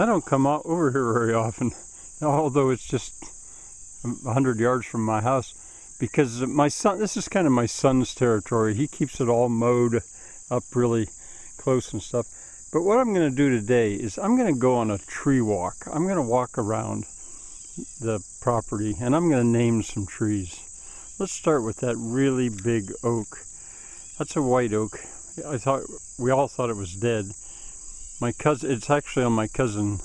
I don't come out over here very often, although it's just 100 yards from my house, because my son, this is kind of my son's territory. He keeps it all mowed up really close and stuff. But what I'm going to do today is I'm going to go on a tree walk. I'm going to walk around the property and I'm going to name some trees. Let's start with that really big oak. That's a white oak. We all thought it was dead. My cousin, it's actually on my cousin's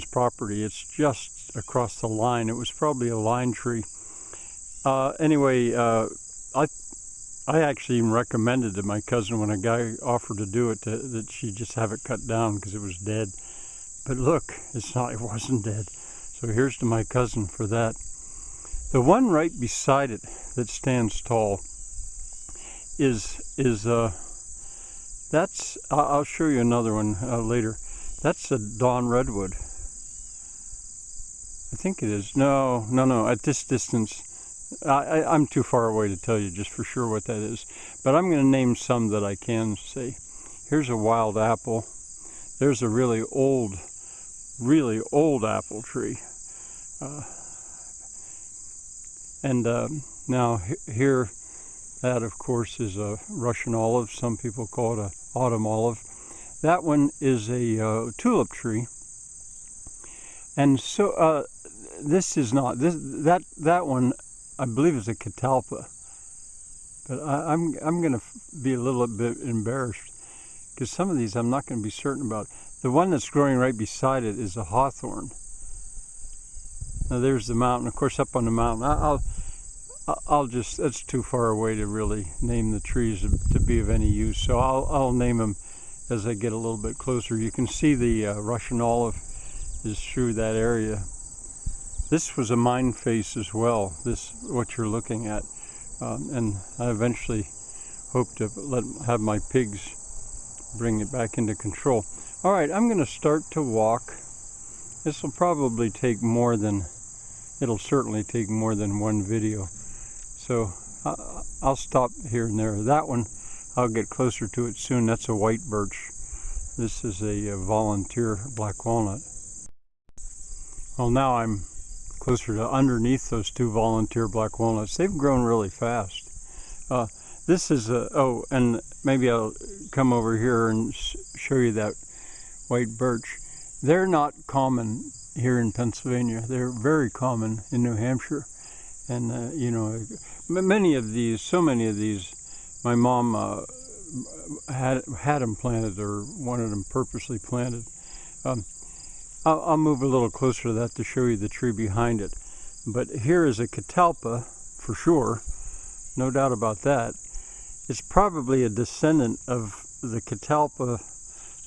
property. It's just across the line. It was probably a line tree. Anyway, I actually even recommended to my cousin when a guy offered to do it that she just have it cut down because it was dead. But look, it wasn't dead. So here's to my cousin for that. The one right beside it that stands tall I'll show you another one later. That's a dawn redwood. I think it is. No, at this distance, I'm too far away to tell you just for sure what that is. But I'm going to name some that I can say. Here's a wild apple. There's a really old apple tree. Now here, that of course is a Russian olive. Some people call it an autumn olive. That one is a tulip tree. And so this is not that one. I believe is a Catalpa. But I'm going to be a little bit embarrassed because some of these I'm not going to be certain about. The one that's growing right beside it is a hawthorn. Now there's the mountain. Of course, up on the mountain, I'll just, that's too far away to really name the trees to be of any use. So I'll name them as I get a little bit closer. You can see the Russian olive is through that area. This was a mine face as well, what you're looking at. And I eventually hope to have my pigs bring it back into control. All right, I'm going to start to walk. This will probably take it'll certainly take more than one video. So I'll stop here and there. That one, I'll get closer to it soon. That's a white birch. This is a volunteer black walnut. Well, now I'm closer to underneath those two volunteer black walnuts. They've grown really fast. This is and maybe I'll come over here and show you that white birch. They're not common here in Pennsylvania. They're very common in New Hampshire. And so many of these, my mom had them planted or wanted them purposely planted. I'll move a little closer to that to show you the tree behind it. But here is a Catalpa for sure, no doubt about that. It's probably a descendant of the Catalpa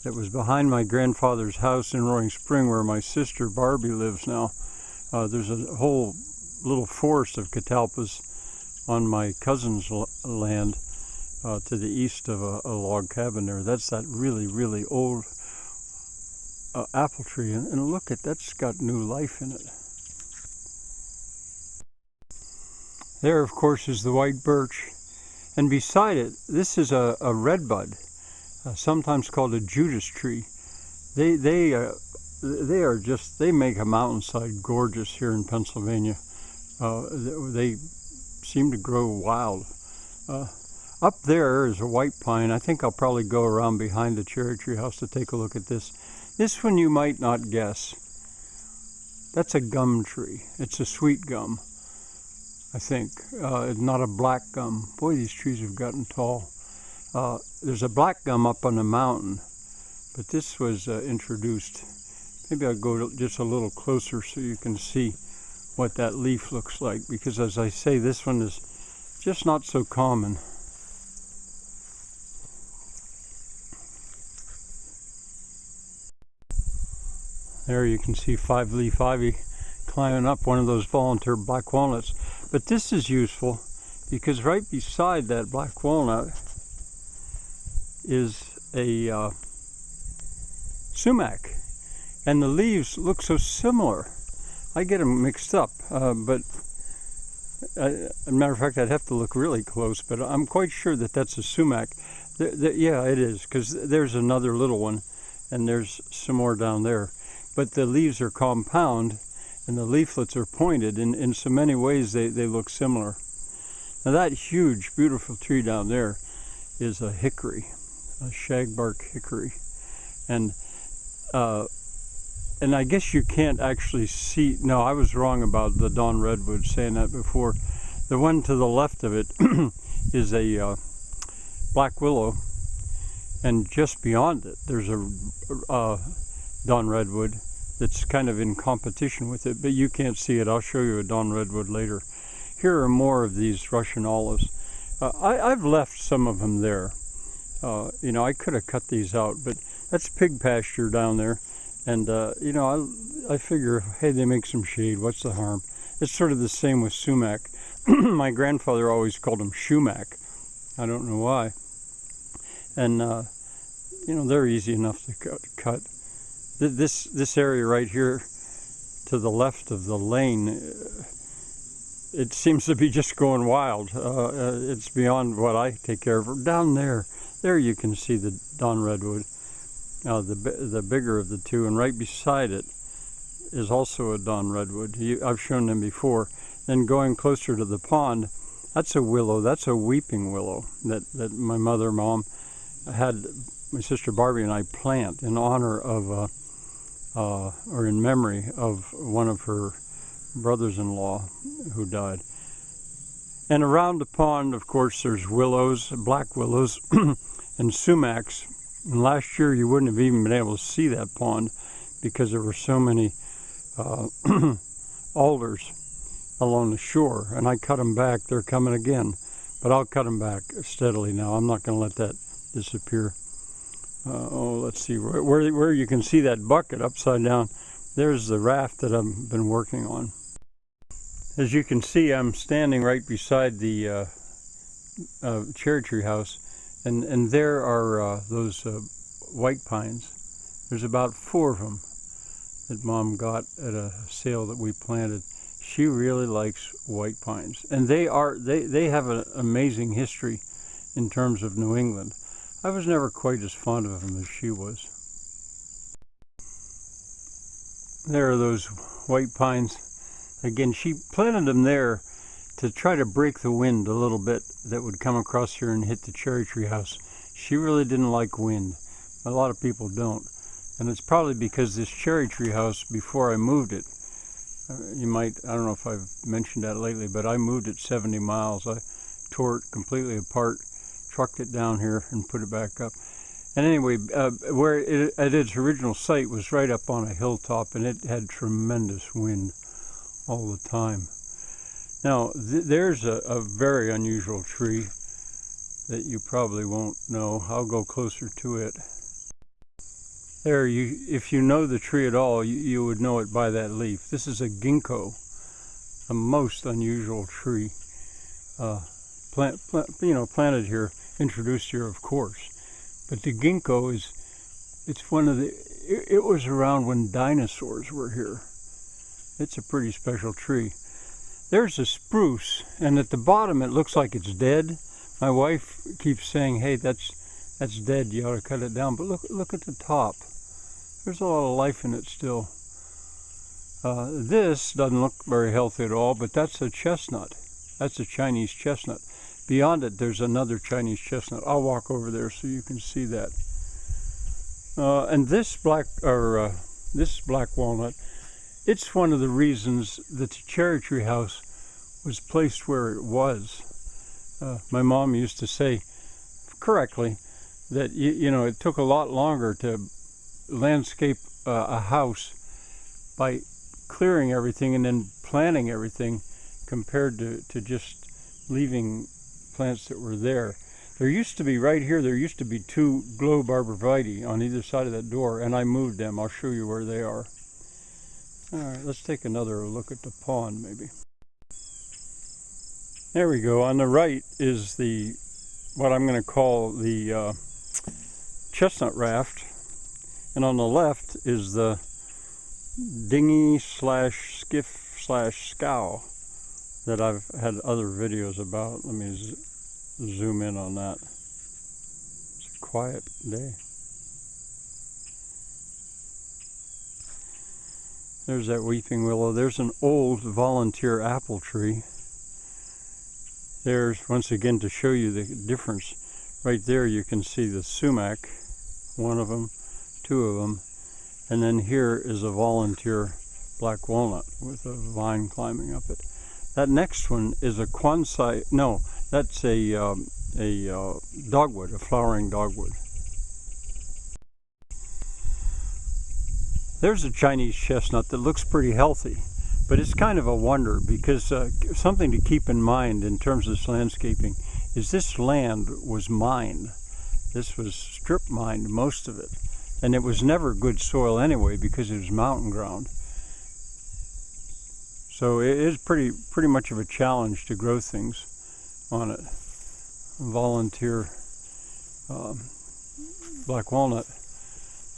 that was behind my grandfather's house in Roaring Spring, where my sister Barbie lives now. There's a whole little forest of Catalpas on my cousin's land to the east of a log cabin there. That's that really old apple tree, and look that's got new life in it. There, of course, is the white birch, and beside it, this is a redbud, sometimes called a Judas tree. They make a mountainside gorgeous here in Pennsylvania. They seem to grow wild. Up there is a white pine. I think I'll probably go around behind the cherry tree house to take a look at this. This one you might not guess. That's a gum tree. It's a sweet gum, I think. Not a black gum. Boy, these trees have gotten tall. There's a black gum up on the mountain, but this was introduced. Maybe I'll go just a little closer so you can see what that leaf looks like, because as I say, this one is just not so common. There you can see five-leaf ivy climbing up one of those volunteer black walnuts. But this is useful because right beside that black walnut is a sumac, and the leaves look so similar. I get them mixed up, but as a matter of fact, I'd have to look really close, but I'm quite sure that that's a sumac. Yeah, it is, because there's another little one, and there's some more down there. But the leaves are compound, and the leaflets are pointed, and in so many ways they look similar. Now that huge, beautiful tree down there is a hickory, a shagbark hickory. And I guess you can't actually see, no, I was wrong about the dawn redwood, saying that before. The one to the left of it is a black willow, and just beyond it there's a dawn redwood that's kind of in competition with it, but you can't see it. I'll show you a dawn redwood later. Here are more of these Russian olives. I've left some of them there. You know, I could have cut these out, but that's pig pasture down there. And, you know, I figure, hey, they make some shade. What's the harm? It's sort of the same with sumac. My grandfather always called them shumac. I don't know why. And, you know, they're easy enough to cut. This area right here to the left of the lane, it seems to be just going wild. It's beyond what I take care of. Down there you can see the dawn redwood, the bigger of the two, and right beside it is also a dawn redwood. I've shown them before. Then going closer to the pond, that's a willow. That's a weeping willow that my mom had my sister Barbie and I plant in honor of, or in memory of one of her brothers-in-law who died. And around the pond, of course, there's willows, black willows, and sumacs. And last year you wouldn't have even been able to see that pond because there were so many alders along the shore, and I cut them back. They're coming again, but I'll cut them back steadily now. I'm not going to let that disappear. Let's see where you can see that bucket upside down. There's the raft that I've been working on. As you can see, I'm standing right beside the cherry tree house, and there are those white pines. There's about 4 of them that Mom got at a sale that we planted. She really likes white pines, and they have an amazing history in terms of New England. I was never quite as fond of them as she was. There are those white pines. Again, she planted them there to try to break the wind a little bit that would come across here and hit the cherry tree house. She really didn't like wind. A lot of people don't. And it's probably because this cherry tree house, before I moved it, I don't know if I've mentioned that lately, but I moved it 70 miles. I tore it completely apart, trucked it down here, and put it back up. And anyway, where it, at its original site was right up on a hilltop, and it had tremendous wind all the time. Now, there's a very unusual tree that you probably won't know. I'll go closer to it. There, if you know the tree at all, you would know it by that leaf. This is a ginkgo, a most unusual tree. Planted here, introduced here, of course. But the ginkgo it's one of the, it was around when dinosaurs were here. It's a pretty special tree. There's a spruce, and at the bottom it looks like it's dead. My wife keeps saying, hey, that's dead, you ought to cut it down. But look at the top. There's a lot of life in it still. This doesn't look very healthy at all, but that's a chestnut. That's a Chinese chestnut. Beyond it, there's another Chinese chestnut. I'll walk over there so you can see that. And this black walnut, it's one of the reasons that the cherry tree house was placed where it was. My mom used to say, correctly, that it took a lot longer to landscape a house by clearing everything and then planting everything compared to just leaving plants that were there. There used to be, right here, there used to be 2 globe arborvitae on either side of that door, and I moved them. I'll show you where they are. All right, let's take another look at the pond, maybe. There we go. On the right is what I'm going to call the chestnut raft, and on the left is the dinghy / skiff / scow that I've had other videos about. Let me zoom in on that. It's a quiet day. There's that weeping willow. There's an old volunteer apple tree. There's, once again, to show you the difference. Right there you can see the sumac, one of them, two of them. And then here is a volunteer black walnut with a vine climbing up it. That next one is a quonsai, no, that's a dogwood, a flowering dogwood. There's a Chinese chestnut that looks pretty healthy, but it's kind of a wonder because something to keep in mind in terms of this landscaping is this land was mined. This was strip mined, most of it. And it was never good soil anyway because it was mountain ground. So it is pretty much of a challenge to grow things on it. Volunteer black walnut.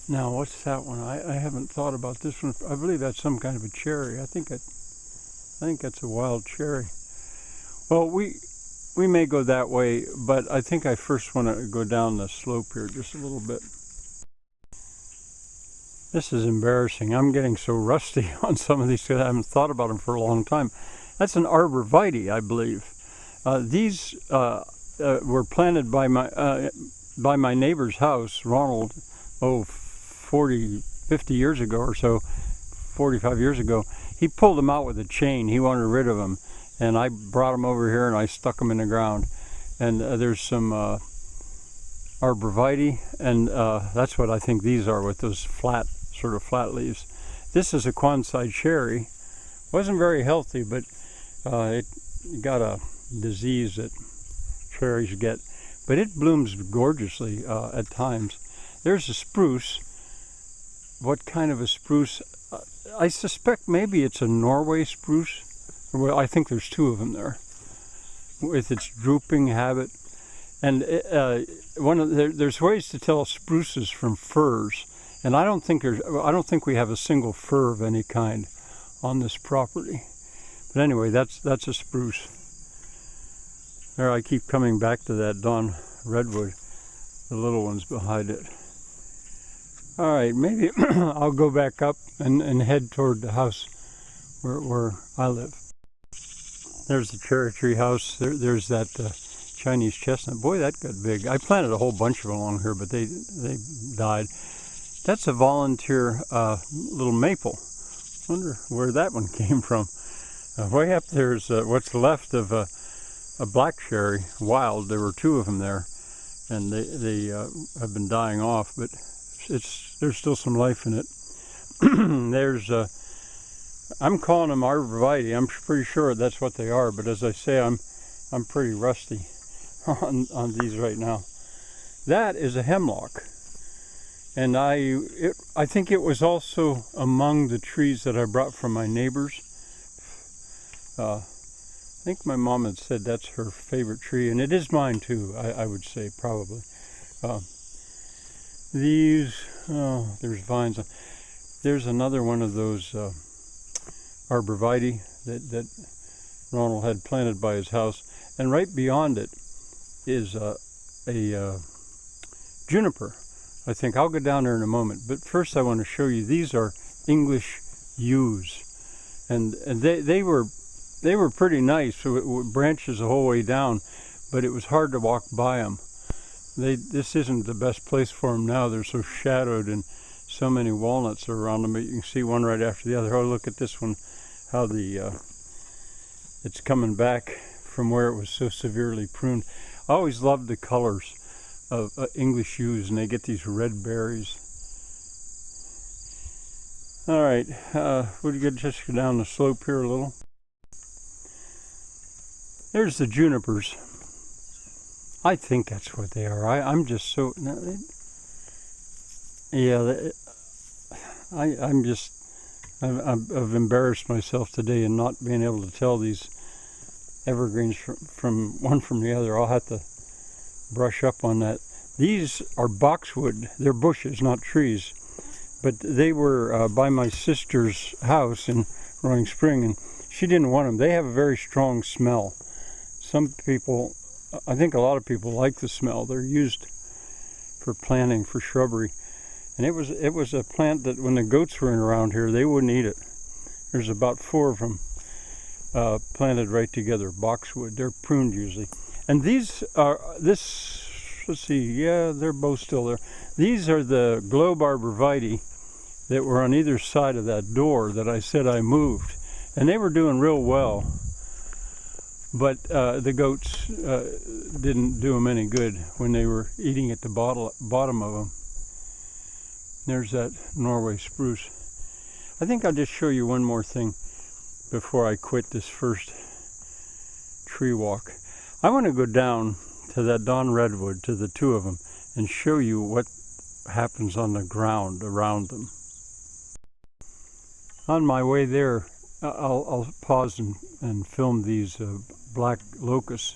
Now, what's that one? I haven't thought about this one. I believe that's some kind of a cherry. I think that's a wild cherry. Well, we may go that way, but I think I first want to go down the slope here just a little bit. This is embarrassing. I'm getting so rusty on some of these because I haven't thought about them for a long time. That's an Arborvitae, I believe. These were planted by my neighbor's house, Ronald, 50 years ago or so, 45 years ago. He pulled them out with a chain. He wanted rid of them. And I brought them over here and I stuck them in the ground. And there's some Arborvitae, and that's what I think these are, with those sort of flat leaves. This is a quonsai cherry. Wasn't very healthy, but it got a disease that cherries get. But it blooms gorgeously at times. There's a spruce. What kind of a spruce? I suspect maybe it's a Norway spruce. Well, I think there's two of them there, with its drooping habit. And there's ways to tell spruces from firs, and I don't think we have a single fir of any kind on this property. But anyway, that's a spruce. There, I keep coming back to that Dawn redwood, the little ones behind it. All right, maybe I'll go back up and head toward the house where I live. There's the cherry tree house. There's that Chinese chestnut. Boy, that got big. I planted a whole bunch of them along here, but they died. That's a volunteer little maple. Wonder where that one came from. Way up there's what's left of a black cherry, wild. There were two of them there, and they have been dying off, but there's still some life in it. There's I'm calling them Arborvitae. I'm pretty sure that's what they are, but as I say, I'm pretty rusty on these right now. That is a hemlock, and I think it was also among the trees that I brought from my neighbors. I think my mom had said that's her favorite tree, and it is mine too, I would say, probably. There's vines. There's another one of those Arborvitae that Ronald had planted by his house, and right beyond it is a juniper. I think I'll go down there in a moment, but first I want to show you, these are English yews, and they were pretty nice. So it branches the whole way down, but it was hard to walk by them. This isn't the best place for them now. They're so shadowed, and so many walnuts are around them, but you can see one right after the other. Oh, look at this one, how it's coming back from where it was so severely pruned. I always loved the colors of English yews, and they get these red berries. All right, we'll just go down the slope here a little. There's the junipers. I think that's what they are. I'm just so... Yeah, I've embarrassed myself today in not being able to tell these evergreens from one from the other. I'll have to brush up on that. These are boxwood. They're bushes, not trees. But they were by my sister's house in Roaring Spring, and she didn't want them. They have a very strong smell. Some people, I think a lot of people like the smell. They're used for planting, for shrubbery. And it was a plant that when the goats were around here, they wouldn't eat it. There's about 4 of them planted right together, boxwood. They're pruned usually. And these are, let's see, yeah, they're both still there. These are the globe arborvitae that were on either side of that door that I said I moved. And they were doing real well. But the goats didn't do them any good when they were eating at the bottom of them. There's that Norway spruce. I think I'll just show you one more thing before I quit this first tree walk. I want to go down to that Dawn Redwood, to the 2 of them, and show you what happens on the ground around them. On my way there, I'll pause and film these black locusts.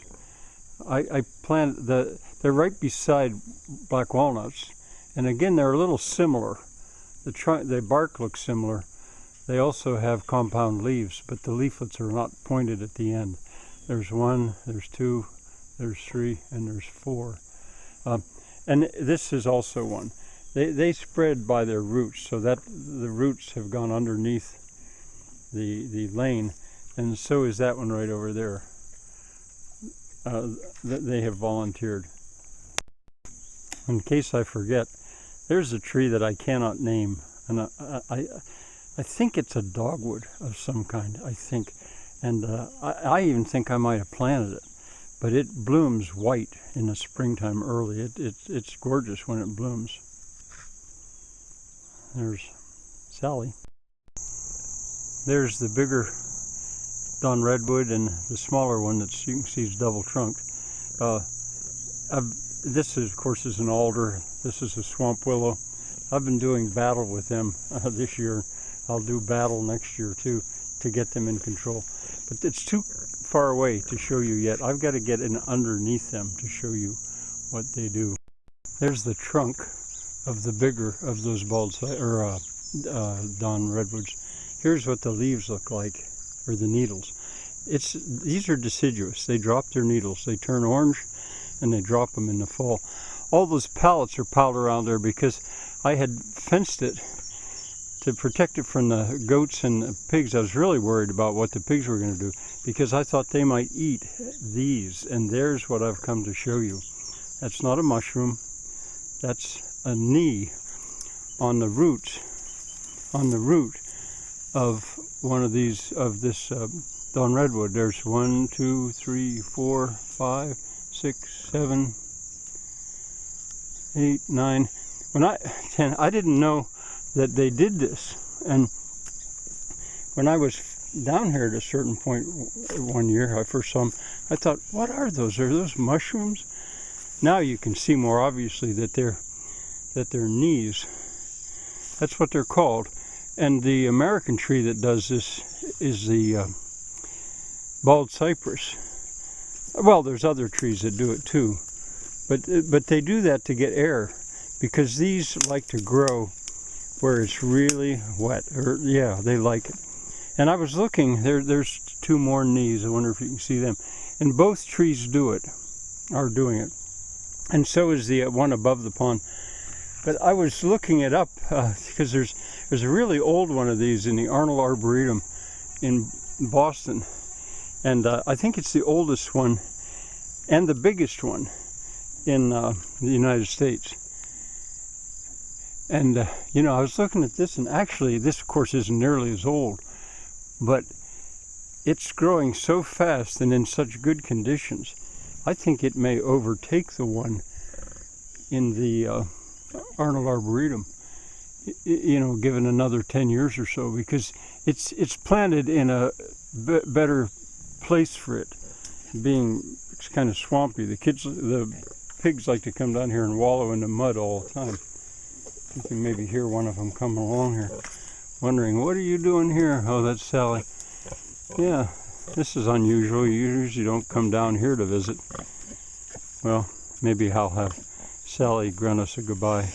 I planted they're right beside black walnuts, and again they're a little similar. The bark looks similar. They also have compound leaves, but the leaflets are not pointed at the end. There's 1, there's 2, there's 3, and there's 4. And this is also one. They spread by their roots, so that the roots have gone underneath the lane, and so is that one right over there. They have volunteered. In case I forget, there's a tree that I cannot name, and I think it's a dogwood of some kind, I think. And I even think I might have planted it, but it blooms white in the springtime early. It's gorgeous when it blooms. There's Sally. There's the bigger Dawn Redwood, and the smaller one that you can see is double trunked. This is, of course, is an alder. This is a swamp willow. I've been doing battle with them this year. I'll do battle next year too to get them in control. But it's too far away to show you yet. I've got to get in underneath them to show you what they do. There's the trunk of the bigger of those Dawn Redwoods. Here's what the leaves look like, or the needles. These are deciduous. They drop their needles. They turn orange and they drop them in the fall. All those pallets are piled around there because I had fenced it to protect it from the goats and the pigs. I was really worried about what the pigs were going to do because I thought they might eat these. And there's what I've come to show you. That's not a mushroom. That's a knee on the root of one of these, of this Dawn Redwood. There's 1, 2, 3, 4, 5, 6, 7, 8, 9. 10. I didn't know that they did this, and when I was down here at a certain point one year, I first saw them. I thought, what are those? Are those mushrooms? Now you can see more obviously that they're knees. That's what they're called. And the American tree that does this is the bald cypress. Well, there's other trees that do it too, but they do that to get air, because these like to grow where it's really wet. Or yeah, they like it. And I was looking, there's 2 more knees. I wonder if you can see them. And both trees are doing it. And so is the one above the pond. But I was looking it up because there's a really old one of these in the Arnold Arboretum in Boston. And I think it's the oldest one and the biggest one in the United States. And, you know, I was looking at this, and actually this, of course, isn't nearly as old, but it's growing so fast and in such good conditions. I think it may overtake the one in the Arnold Arboretum, you know, given another 10 years or so, because it's planted in a better place for it, being it's kind of swampy. The pigs like to come down here and wallow in the mud all the time. You can maybe hear one of them coming along here, wondering, what are you doing here? Oh, that's Sally. Yeah, this is unusual. You usually don't come down here to visit. Well, maybe I'll have Sally grunt us a goodbye.